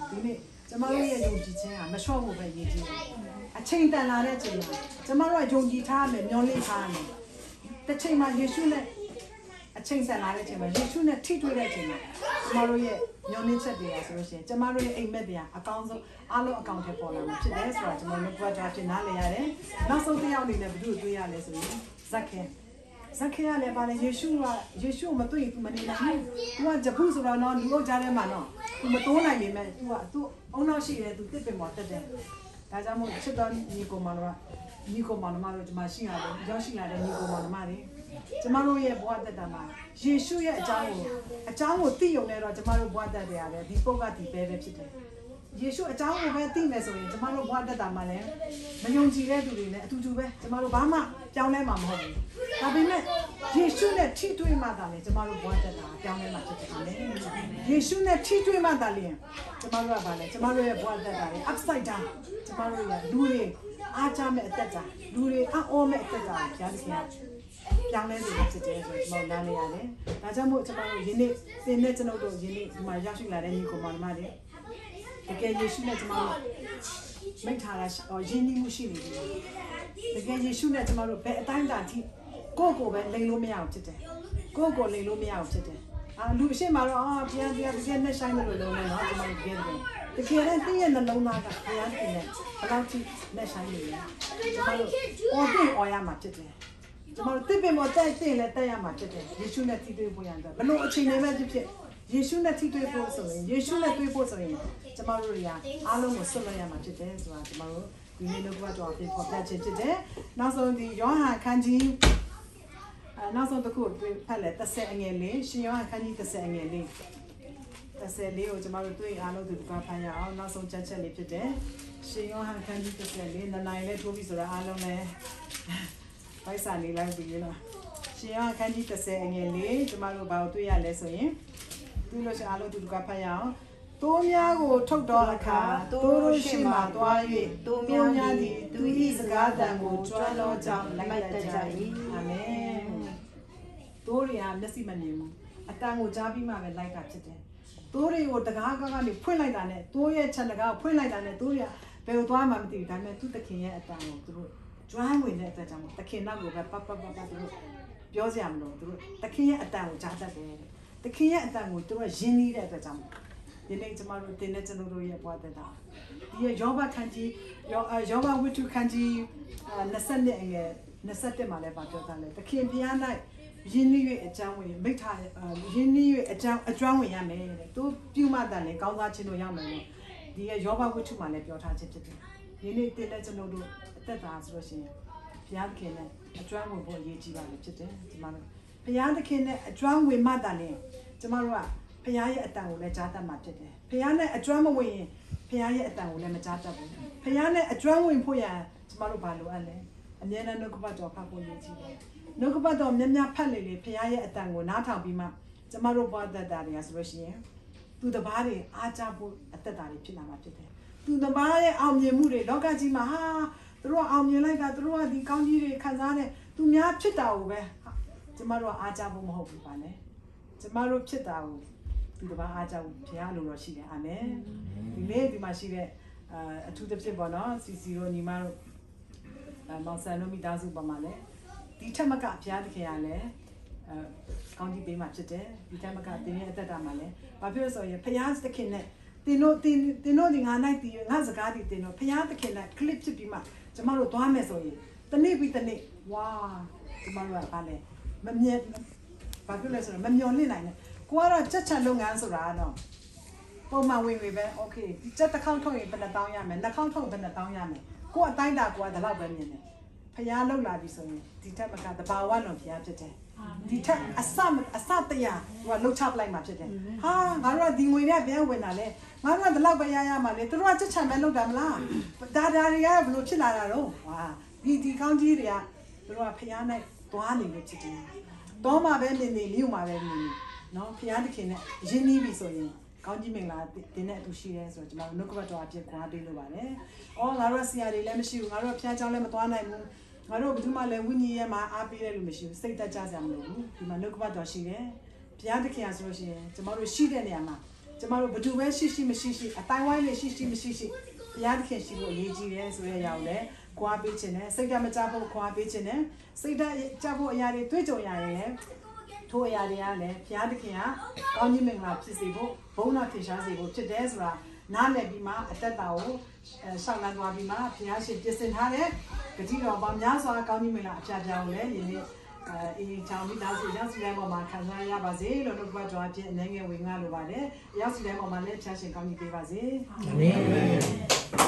ဒီနေ့ကျမတို့ရဲ့ယုံကြည်ခြင်းကမလျှော့ဖို့ပဲရည်ကြီးတယ်အချိန်တန်လာတဲ့အချိန်မှာကျမတို့ကယုံကြည်ထားမယ်မျှော်လင့်ထားမယ်တစ်ချိန်မှာယေရှုနဲ့အချိန်ဆက်လာတဲ့အချိန်မှာယေရှုနဲ့ထိတွေ့တဲ့အချိန်မှာကျမတို့ရဲ့ညွန်နှင်းချက်တွေကဆိုလို့ရှိရင်ကျမတို့ရဲ့အိမ်မက်တွေကအကောင်းဆုံးအားလုံးအကောင့်ထဲပေါ်လာမှာဖြစ်တယ်ဆိုတော့ကျွန်တော်တို့ project ဖြစ်နားလည်ရတယ်နောက်ဆုံးတစ်ယောက်အနေနဲ့ဘယ်သူ့ကိုတွေ့ရလဲဆိုရင်ဇက်ခဲရလဲပါလေယေရှုကိုမတွေ့ဘူးမနေနိုင်ဘူး။ तू ကဂျပူဆိုတော့နော်လူအုပ်ကြားထဲမှာနော် तू မတိုးနိုင်ပေမဲ့ तू အုံနောက်ရှိတယ် तू တစ်ပင်ပေါ်တက်တယ်။ဒါကြောင့်မို့ချစ်တော်ညီကိုမောင်တို့ဒီမှာရှိရတယ်ရောက်ရှိလာတဲ့ညီကိုမောင်တို့ကျမတို့ရဲ့ဘဝတက်တာမှာယေရှုရဲ့အကြောင်းကိုသိရုံနဲ့တော့ကျမတို့ဘဝတက်တယ်ရတယ်ဒီပုဂ္ဂတိပဲဖြစ်တယ်။ယေရှုအကြောင်းကိုပဲသိမယ်ဆိုရင်ကျမတို့ဘဝတက်တာမှာလည်းမယုံကြည်တဲ့သူတွေနဲ့အတူတူပဲကျမတို့ဘာမှပြောင်းလဲမှာမဟုတ်ဘူး။ဒါပေမဲ့ယေရှုနဲ့ထိတွေ့မှသာလေကျမတို့ဘဝတက်တာပြောင်းလဲမှာဖြစ်တယ်လေ။ယေရှုနဲ့ထိတွေ့မှသာလေကျမတို့ကဘာလဲကျမတို့ရဲ့ဘဝတက်တာလေ upside down ကျမတို့ရဲ့လူတွေအားကြမဲ့အသက်တာလူတွေအော်မဲ့အသက်တာဘုရားသခင်ပြောင်းလဲစေဖြစ်တယ်ဆိုတော့ကျွန်တော်နားလည်ရတယ်။ဒါကြောင့်မို့ကျွန်တော်တို့ယနေ့သင်နဲ့ကျွန်တော်တို့ယနေ့ဒီမှာရောက်ရှိလာတဲ့ညီကိုမောင်နှမတွေတကယ်ယေရှုနဲ့ကျွန်တော်တို့မိထားတာယဉ်ကျေးမှုရှိနေပြီ။တကယ်ယေရှုနဲ့ကျွန်တော်တို့ဘယ်အတိုင်းအတာထိကိုယ့်ကိုယ်ပဲလိမ်လို့မရအောင်ဖြစ်တယ်။ကိုယ့်ကိုယ်လိမ်လို့မရအောင်ဖြစ်တယ်။လူအရှိမတော့ဘုရားနဲ့ဆိုင်လို့လုံးနေတော့ကျွန်တော်ပြောတယ်။တကယ်တမ်းတည့်ရဲ့နှလုံးသားကဘုရားတင်နဲ့ဘယ်လောက်ထိနဲ့ဆိုင်နေလဲ။ကျွန်တော်တို့အော်ရမှာဖြစ်တယ်။ကျွန်တော်တို့တစ်ပင်ပေါ်တိုက်တင်လဲတိုက်ရမှာဖြစ်တယ်ယေရှုနဲ့ထိတွေ့ဖို့ရတဲ့ဘလို့အချိန်တွေပဲဖြစ် ယေရှုနဲ့ထိတွေ့ဖို့ဆိုရင်ယေရှုနဲ့တွေ့ဖို့ဆိုရင်ကျမတို့တွေကအားလုံးကိုဆွတ်လွတ်ရမှာဖြစ်တယ်ဆိုတာကျမတို့ဒီနေ့တော့ကတော့အဖြစ်ပေါ်ပြချင်ဖြစ်တယ်နောက်ဆုံးဒီယောဟန်ခန်းကြီးနောက်ဆုံးတစ်ခုတွေ့ဖတ်လဲ30အငယ်လေးရှင်ယောဟန်ခန်းကြီး30အငယ်လေး30လေးကိုကျမတို့တွေ့အားလုံးသူကဖတ်ရအောင်နောက်ဆုံးချက်လေးဖြစ်တယ်ရှင်ယောဟန်ခန်းကြီး30လေးနှစ်နိုင်လေးထိုးပြီးဆိုတာအားလုံးလည်းပိုက်စာနေလိုက်ပြီလားရှင်ယောဟန်ခန်းကြီး30အငယ်လေးကျမတို့ဘာကိုတွေ့ရလဲဆိုရင်သူလို့ရှိရင်အားလုံးသူကဖတ်ရအောင်တိုးများကိုထုတ်တော်အခါတိုးတို့ရှိမှသွား၍တိုးများသည်သူ၏စကားတန်ကိုကျွမ်းတော်ကြောင့်လိုက်တတ်ကြ၏အာမင်တိုးတွေကမျက်စိမမြင်ဘူးအတန်ကိုကြားပြီးမှပဲလိုက်တာဖြစ်တယ်တိုးတွေကိုတကားကားကနေဖွင့်လိုက်တာနဲ့တိုးရဲ့ခြံတကားကိုဖွင့်လိုက်တာနဲ့တိုးတွေကဘယ်ကိုသွားမှမသိဘူးဒါပေမဲ့သူ့သခင်ရဲ့အတန်ကိုသူတို့ကျွမ်းဝင်တဲ့အတွက်ကြောင့်သခင်နောက်ကိုပဲပတ်သူတို့ပြောစရာမလိုသူတို့သခင်ရဲ့အတန်ကိုကြားတတ်တယ်သခင်ရဲ့အတန်ကိုသူတို့ရင်းနှီးတဲ့အတွက်ကြောင့်ဒီနေ့ကျမတို့တင်တဲ့ကျွန်တော်တို့ရဲ့ဘဝတည်းတာဒီယောဘခန်းကြီးယောဘဝိတုခန်းကြီး20အငယ်21မှာလည်းပြောတာလေသခင်ဘုရား၌ယင်းနှီး၍အကြောင်းဝင်မိထားယင်းနှီး၍အကျွမ်းဝင်ရမယ်တဲ့သူပြုမှတန်လေကောင်းစားခြင်းတို့ရောက်မယ်လို့ဒီယောဘဝိတုမှာလည်းပြောထားခြင်းဖြစ်တယ်ဒီနေ့တင်တဲ့ကျွန်တော်တို့အသက်တာဆိုလို့ရှိရင်ဘုရားသခင်နဲ့အကျွမ်းဝင်ဖို့အရေးကြီးပါလို့ဖြစ်တယ်ဒီမှာဘုရားသခင်နဲ့အကျွမ်းဝင်မှတန်လေကျမတို့ကဖခင်ရဲ့အတန်ကိုလည်းကြားတတ်မှာဖြစ်တယ်။ဖခင်နဲ့အကျွမ်းမဝင်ရင်ဖခင်ရဲ့အတန်ကိုလည်းမကြားတတ်ဘူး။ဖခင်နဲ့အကျွမ်းဝင်ဖို့ရန်ကျမတို့ဘာလိုအပ်လဲ။အမြဲတမ်းနှုတ်ကပတ်တော်ဖတ်ဖို့ရည်ကြီးတယ်။နှုတ်ကပတ်တော်များများဖတ်လေဖခင်ရဲ့အတန်ကိုနားထောင်ပြီးမှကျမတို့ဘဝသက်တာတွေကဆိုလို့ရှိရင်သူတပားတွေအားကြဖို့အသက်တာတွေဖြစ်လာမှာဖြစ်တယ်။သူတပားရဲ့အောင်မြင်မှုတွေလောကကြီးမှာသူတို့အောင်မြင်လိုက်တာသူတို့ကဒီကောင်းကြီးတွေခံစားနေသူများဖြစ်တာကိုပဲကျမတို့ကအားကြဖို့မဟုတ်ဘူးပါနဲ့။ကျမတို့ဖြစ်တာကိုဒီတပါအားကြောင့်ဘုရားလိုတော်ရှိတယ်အာမင်ဒီနေ့ဒီမှာရှိတဲ့အထူးသဖြင့်ပေါ့နော်စီစီတို့ညီမတို့မောင်ဆန်တို့မိသားစုပေါ်မှာလည်းဒီထက်မကဘုရားသခင်ကလည်းကောင်းကြီးပေးမှဖြစ်တယ်ဒီထက်မကတင်းရဲ့အသက်တာမှာလည်းဘာဖြစ်လို့ဆိုရင်ဘုရားသခင်နဲ့တင်းတို့ဒီငါနိုင်တီငါစကားဒီတင်းတို့ဘုရားသခင်နဲ့ clip ဖြစ်ပြီးမှကျမတို့သွားမယ်ဆိုရင်တနေ့ပြီးတနေ့ဝါကျမတို့ကပါလေမမြင်ဘာဖြစ်လဲဆိုတော့မမျော်လင့်နိုင်နဲ့ကိုကတော့ချက်ချက်လုပ်ငန်းဆိုတာတော့ပုံမှန်ဝင်ပဲ okay ချက်တစ်ခေါက်ထုတ်ရင်ဘယ်နှတောင်းရမယ်နှစ်ခေါက်ထုတ်ဘယ်နှတောင်းရမယ်ကိုအတိုင်းတာကိုကဒီလောက်ပဲမြင်တယ်ဖျားလောက်လာပြီဆိုရင်ဒီထက်မကတဘာဝတော်ဖျားဖြစ်တယ်ဒီထက်အစတရားဟိုကလှုပ်ချပလိုက်မှာဖြစ်တယ်ဟာငါတို့ကဒီငွေနဲ့ပြန်ဝင်တာလေငါတို့ကဒီလောက်ပဲရမှာလေသူတို့ကချက်ချက်ပဲလုပ်တာမလားဒါတွေကဘလို့ဖြစ်လာတာတော့ဟာဒီကောင်းကြီးတွေကသူတို့ကဖျားနဲ့သွားနေလို့ဖြစ်တယ်တော့မှပဲနေမြို့မှာပဲနေနော်ဖျားသခင်နဲ့ရင်းနှီးပြီဆိုရင်ကောင်းကြီးမင်္ဂလာတင်တဲ့အတူရှိရဲဆိုတော့ကျွန်တော်နှုတ်ကပတ်တော်အပြည့်ခွာပေးလို့ပါတယ်။အော်ငါတို့ဆရာတွေလည်းမရှိဘူးငါတို့ဖျားเจ้าလည်းမသွားနိုင်ဘူးငါတို့ဘယ်သူမှလည်းဝိညာဉ်ရဲ့မှာအားပေးတဲ့လူမရှိဘူးစိတ်သက်ကြစရာမလိုဘူးဒီမှာနှုတ်ကပတ်တော်ရှိတယ်။ဖျားသခင်ဆိုလို့ရှိရင်ကျွန်တော်တို့ရှိတဲ့နေရာမှာကျွန်တော်တို့ဘယ်သူပဲရှိမရှိအတိုင်းဝိုင်းနဲ့ရှိမရှိဖျားသခင်ရှိဖို့အရေးကြီးတယ်ဆိုတဲ့အရာကိုလည်းခွာပေးခြင်းနဲ့စိတ်ဓာတ်မကြဖို့ခွာပေးခြင်းနဲ့စိတ်ဓာတ်ကြဖို့အရာတွေတွေးကြုံရတယ်လေထိုးအရာတွေကလည်းဘုရားသခင်ကကောင်းကြီးမင်္ဂလာဖြစ်စေဖို့ဘုန်းတော်ထင်ရှားစေဖို့ဖြစ်တယ်ဆိုတာနားလည်ပြီးမှအသက်တာကိုရှောက်လန်းသွားပြီးမှဘုရားရှင်ပြင်ဆင်ထားတဲ့ဂတိတော်ပေါင်းများစွာကောင်းကြီးမင်္ဂလာအပြားပြားကိုလည်းယနေ့ချောင်းမိသားစုရောက်စီတိုင်းပေါ်မှာခံစားရပါစေလို့နှုတ်ကပတ်တော်အဖြစ်အနေငယ်ဝင်ငါလိုပါတယ်ရောက်စီတိုင်းပေါ်မှာလည်းဘုရားရှင်ကောင်းကြီးပေးပါစေအာမင်